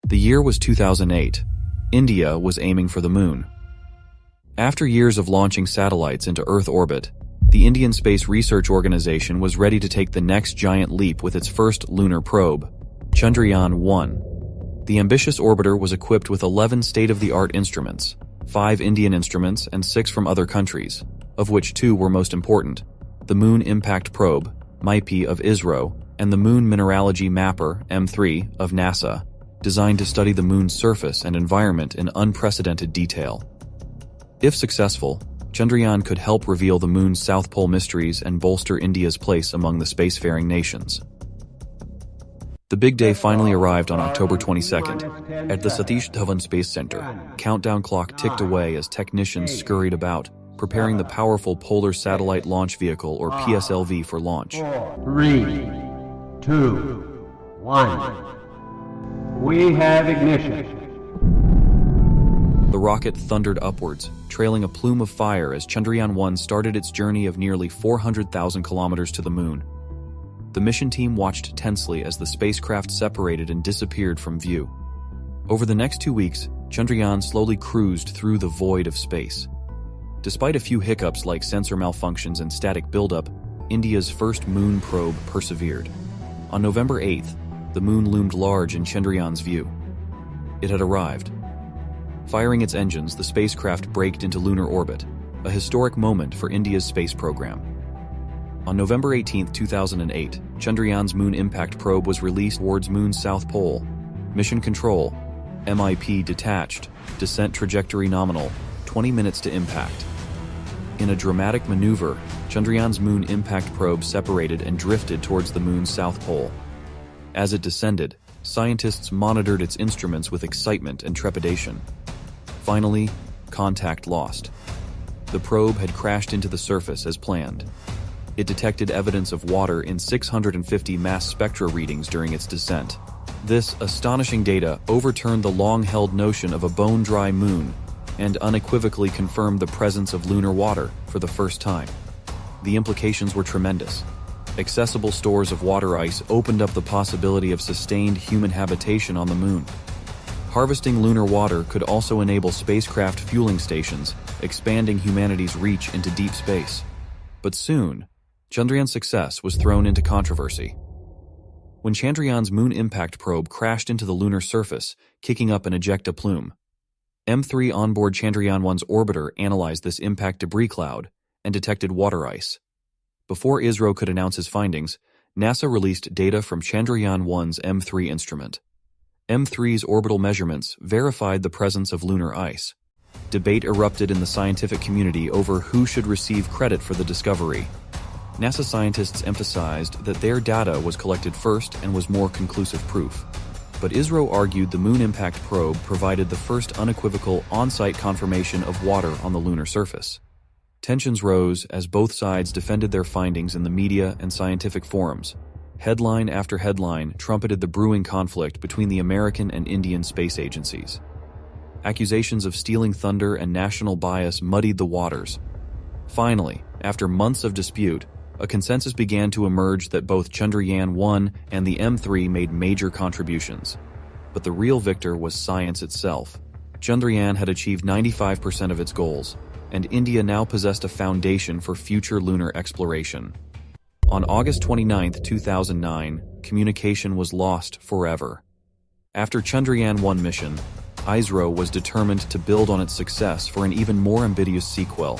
The year was 2008. India was aiming for the moon. After years of launching satellites into Earth orbit, the Indian Space Research Organization was ready to take the next giant leap with its first lunar probe, Chandrayaan-1. The ambitious orbiter was equipped with 11 state-of-the-art instruments, 5 Indian instruments and 6 from other countries, of which 2 were most important: the Moon Impact Probe, MIPI of ISRO, and the Moon Mineralogy Mapper, M3, of NASA, designed to study the moon's surface and environment in unprecedented detail. If successful, Chandrayaan could help reveal the moon's South Pole mysteries and bolster India's place among the spacefaring nations. The big day finally arrived on October 22nd. At the Satish Dhawan Space Center, countdown clock ticked away as technicians scurried about, preparing the powerful Polar Satellite Launch Vehicle, or PSLV, for launch. 3, 2, 1. We have ignition. The rocket thundered upwards, trailing a plume of fire as Chandrayaan-1 started its journey of nearly 400,000 kilometers to the moon. The mission team watched tensely as the spacecraft separated and disappeared from view. Over the next 2 weeks, Chandrayaan slowly cruised through the void of space. Despite a few hiccups like sensor malfunctions and static buildup, India's first moon probe persevered. On November 8th, the moon loomed large in Chandrayaan's view. It had arrived. Firing its engines, the spacecraft braked into lunar orbit, a historic moment for India's space program. On November 18, 2008, Chandrayaan's Moon Impact Probe was released towards Moon's South Pole. Mission Control, MIP detached, descent trajectory nominal, 20 minutes to impact. In a dramatic maneuver, Chandrayaan's Moon Impact Probe separated and drifted towards the Moon's South Pole. As it descended, scientists monitored its instruments with excitement and trepidation. Finally, contact lost. The probe had crashed into the surface as planned. It detected evidence of water in 650 mass spectra readings during its descent. This astonishing data overturned the long-held notion of a bone-dry moon and unequivocally confirmed the presence of lunar water for the first time. The implications were tremendous. Accessible stores of water ice opened up the possibility of sustained human habitation on the moon. Harvesting lunar water could also enable spacecraft fueling stations, expanding humanity's reach into deep space. But soon, Chandrayaan's success was thrown into controversy. When Chandrayaan's Moon Impact Probe crashed into the lunar surface, kicking up an ejecta plume, M3 onboard Chandrayaan-1's orbiter analyzed this impact debris cloud and detected water ice. Before ISRO could announce his findings, NASA released data from Chandrayaan-1's M3 instrument. M3's orbital measurements verified the presence of lunar ice. Debate erupted in the scientific community over who should receive credit for the discovery. NASA scientists emphasized that their data was collected first and was more conclusive proof. But ISRO argued the Moon Impact Probe provided the first unequivocal on-site confirmation of water on the lunar surface. Tensions rose as both sides defended their findings in the media and scientific forums. Headline after headline trumpeted the brewing conflict between the American and Indian space agencies. Accusations of stealing thunder and national bias muddied the waters. Finally, after months of dispute, a consensus began to emerge that both Chandrayaan-1 and the M3 made major contributions. But the real victor was science itself. Chandrayaan had achieved 95% of its goals, and India now possessed a foundation for future lunar exploration. On August 29, 2009, communication was lost forever. After Chandrayaan-1 mission, ISRO was determined to build on its success for an even more ambitious sequel.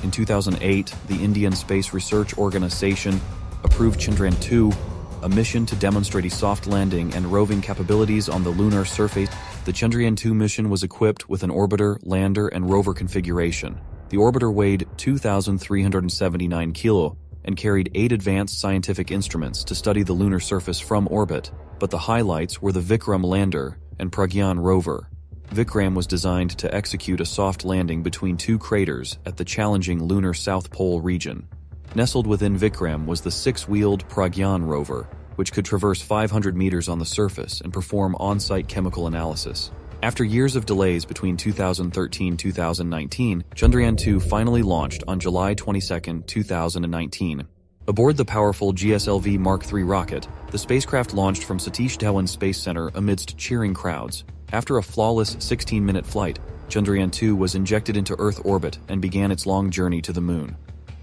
In 2008, the Indian Space Research Organization approved Chandrayaan-2, a mission to demonstrate a soft landing and roving capabilities on the lunar surface. The Chandrayaan-2 mission was equipped with an orbiter, lander, and rover configuration. The orbiter weighed 2,379 kilo and carried 8 advanced scientific instruments to study the lunar surface from orbit, but the highlights were the Vikram lander and Pragyan rover. Vikram was designed to execute a soft landing between 2 craters at the challenging lunar South Pole region. Nestled within Vikram was the 6-wheeled Pragyan rover, which could traverse 500 meters on the surface and perform on-site chemical analysis. After years of delays between 2013-2019, Chandrayaan-2 finally launched on July 22, 2019. Aboard the powerful GSLV Mark III rocket, the spacecraft launched from Satish Dhawan Space Center amidst cheering crowds. After a flawless 16-minute flight, Chandrayaan-2 was injected into Earth orbit and began its long journey to the Moon.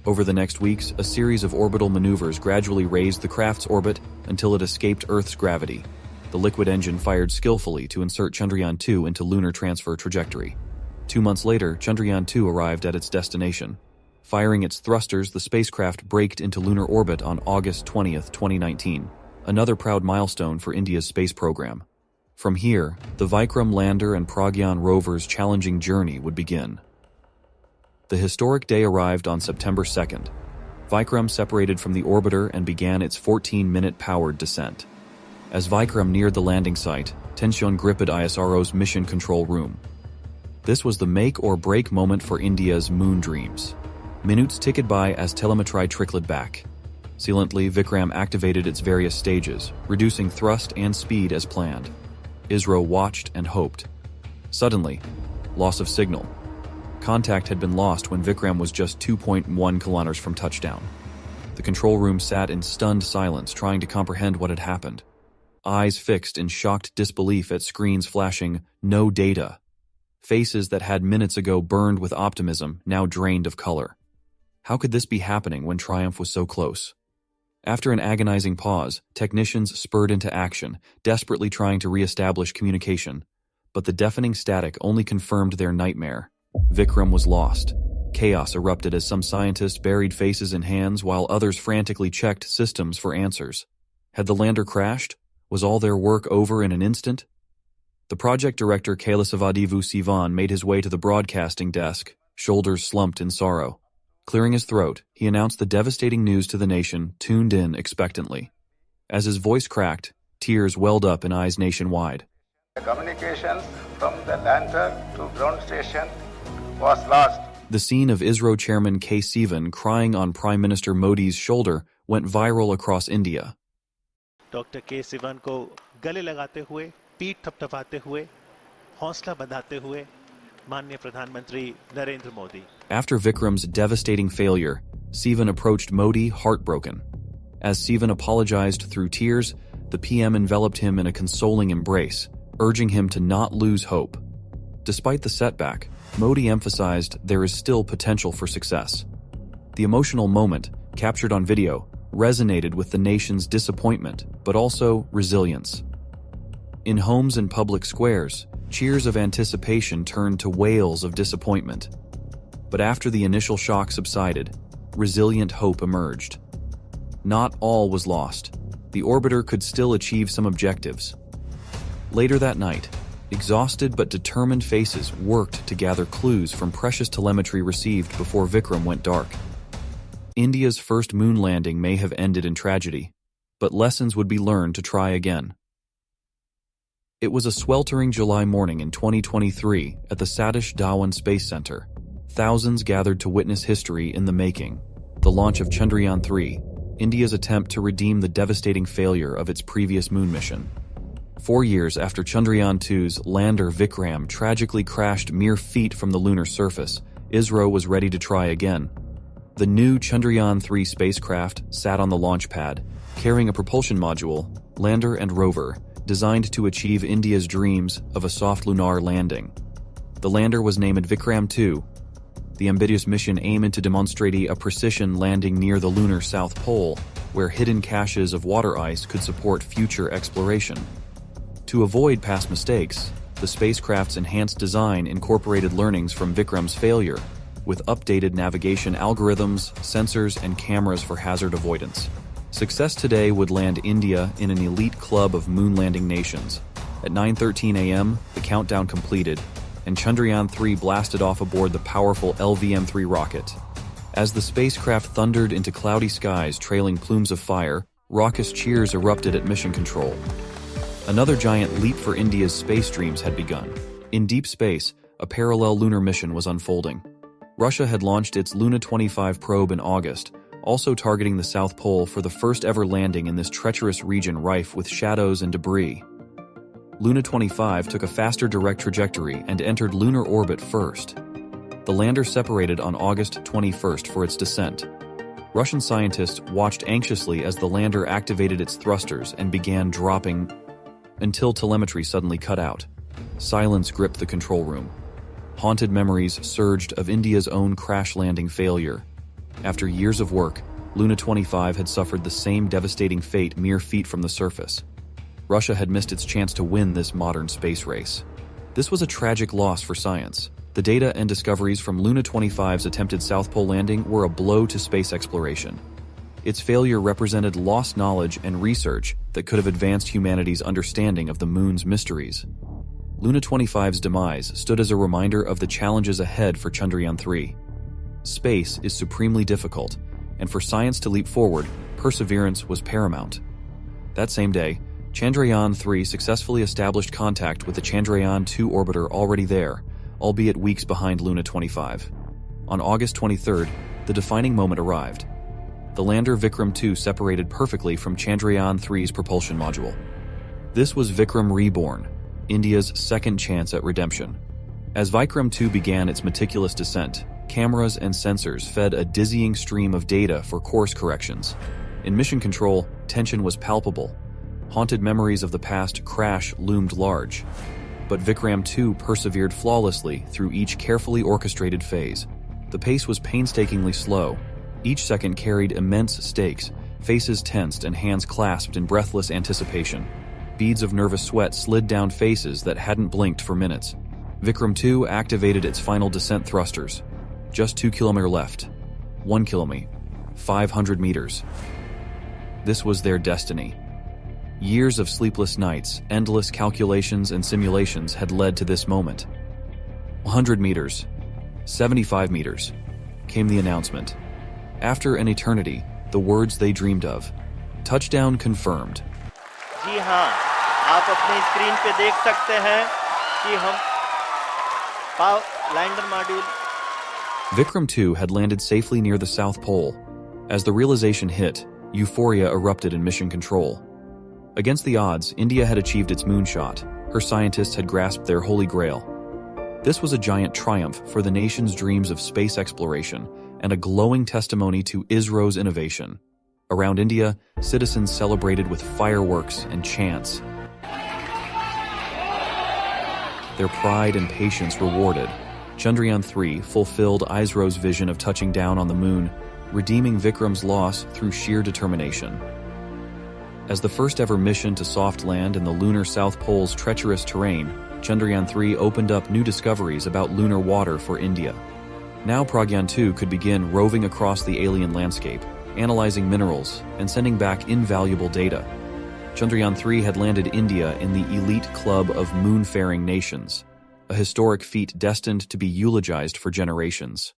Over the next weeks, a series of orbital maneuvers gradually raised the craft's orbit until it escaped Earth's gravity. The liquid engine fired skillfully to insert Chandrayaan-2 into lunar transfer trajectory. 2 months later, Chandrayaan-2 arrived at its destination. Firing its thrusters, the spacecraft braked into lunar orbit on August 20, 2019, another proud milestone for India's space program. From here, the Vikram lander and Pragyan rover's challenging journey would begin. The historic day arrived on September 2nd. Vikram separated from the orbiter and began its 14-minute powered descent. As Vikram neared the landing site, tension gripped ISRO's mission control room. This was the make-or-break moment for India's moon dreams. Minutes ticked by as telemetry trickled back. Silently, Vikram activated its various stages, reducing thrust and speed as planned. ISRO watched and hoped. Suddenly, loss of signal. Contact had been lost when Vikram was just 2.1 kilometers from touchdown. The control room sat in stunned silence, trying to comprehend what had happened. Eyes fixed in shocked disbelief at screens flashing "no data." Faces that had minutes ago burned with optimism now drained of color. How could this be happening when triumph was so close? After an agonizing pause, technicians spurred into action, desperately trying to re-establish communication. But the deafening static only confirmed their nightmare. Vikram was lost. Chaos erupted as some scientists buried faces in hands while others frantically checked systems for answers. Had the lander crashed? Was all their work over in an instant? The project director Kailasavadivu Sivan made his way to the broadcasting desk, shoulders slumped in sorrow. Clearing his throat, he announced the devastating news to the nation, tuned in expectantly. As his voice cracked, tears welled up in eyes nationwide. The communications from the lander to ground station was lost. The scene of ISRO chairman K. Sivan crying on Prime Minister Modi's shoulder went viral across India. Doctor के सिवन को गले लगाते हुए, पीठ थपथपाते हुए, हौसला बंधाते हुए, माननीय प्रधानमंत्री Narendra Modi. After Vikram's devastating failure, Sivan approached Modi heartbroken. As Sivan apologized through tears, the PM enveloped him in a consoling embrace, urging him to not lose hope. Despite the setback, Modi emphasized there is still potential for success. The emotional moment, captured on video, resonated with the nation's disappointment, but also resilience. In homes and public squares, cheers of anticipation turned to wails of disappointment. But after the initial shock subsided, resilient hope emerged. Not all was lost. The orbiter could still achieve some objectives. Later that night, exhausted but determined faces worked to gather clues from precious telemetry received before Vikram went dark. India's first moon landing may have ended in tragedy, but lessons would be learned to try again. It was a sweltering July morning in 2023 at the Satish Dhawan Space Center. Thousands gathered to witness history in the making, the launch of Chandrayaan-3, India's attempt to redeem the devastating failure of its previous moon mission. 4 years after Chandrayaan-2's lander Vikram tragically crashed mere feet from the lunar surface, ISRO was ready to try again. The new Chandrayaan-3 spacecraft sat on the launch pad, carrying a propulsion module, lander and rover, designed to achieve India's dreams of a soft lunar landing. The lander was named Vikram-2. The ambitious mission aimed to demonstrate a precision landing near the lunar South Pole, where hidden caches of water ice could support future exploration. To avoid past mistakes, the spacecraft's enhanced design incorporated learnings from Vikram's failure, with updated navigation algorithms, sensors, and cameras for hazard avoidance. Success today would land India in an elite club of moon landing nations. At 9:13 a.m., the countdown completed, and Chandrayaan-3 blasted off aboard the powerful LVM-3 rocket. As the spacecraft thundered into cloudy skies trailing plumes of fire, raucous cheers erupted at mission control. Another giant leap for India's space dreams had begun. In deep space, a parallel lunar mission was unfolding. Russia had launched its Luna 25 probe in August, also targeting the South Pole for the first ever landing in this treacherous region rife with shadows and debris. Luna 25 took a faster direct trajectory and entered lunar orbit first. The lander separated on August 21st for its descent. Russian scientists watched anxiously as the lander activated its thrusters and began dropping until telemetry suddenly cut out. Silence gripped the control room. Haunted memories surged of India's own crash landing failure. After years of work, Luna 25 had suffered the same devastating fate mere feet from the surface. Russia had missed its chance to win this modern space race. This was a tragic loss for science. The data and discoveries from Luna 25's attempted South Pole landing were a blow to space exploration. Its failure represented lost knowledge and research that could have advanced humanity's understanding of the moon's mysteries. Luna 25's demise stood as a reminder of the challenges ahead for Chandrayaan-3. Space is supremely difficult, and for science to leap forward, perseverance was paramount. That same day, Chandrayaan-3 successfully established contact with the Chandrayaan-2 orbiter already there, albeit weeks behind Luna 25. On August 23rd, the defining moment arrived. The lander Vikram 2 separated perfectly from Chandrayaan-3's propulsion module. This was Vikram Reborn, India's second chance at redemption. As Vikram 2 began its meticulous descent, cameras and sensors fed a dizzying stream of data for course corrections. In mission control, tension was palpable. Haunted memories of the past crash loomed large. But Vikram 2 persevered flawlessly through each carefully orchestrated phase. The pace was painstakingly slow. Each second carried immense stakes, faces tensed and hands clasped in breathless anticipation. Beads of nervous sweat slid down faces that hadn't blinked for minutes. Vikram 2 activated its final descent thrusters. Just 2 kilometers left. 1 kilometer. 500 meters. This was their destiny. Years of sleepless nights, endless calculations and simulations had led to this moment. 100 meters. 75 meters. Came the announcement. After an eternity, the words they dreamed of. Touchdown confirmed. जी हाँ, आप अपनी screen पे देख सकते हैं कि हम lander module Vikram 2 had landed safely near the South Pole. As the realization hit, euphoria erupted in mission control. Against the odds, India had achieved its moonshot. Her scientists had grasped their holy grail. This was a giant triumph for the nation's dreams of space exploration and a glowing testimony to ISRO's innovation. Around India, citizens celebrated with fireworks and chants. Their pride and patience rewarded. Chandrayaan-3 fulfilled ISRO's vision of touching down on the moon, redeeming Vikram's loss through sheer determination. As the first ever mission to soft land in the lunar South Pole's treacherous terrain, Chandrayaan-3 opened up new discoveries about lunar water for India. Now Pragyan 2 could begin roving across the alien landscape, analyzing minerals, and sending back invaluable data. Chandrayaan-3 had landed India in the elite club of moonfaring nations, a historic feat destined to be eulogized for generations.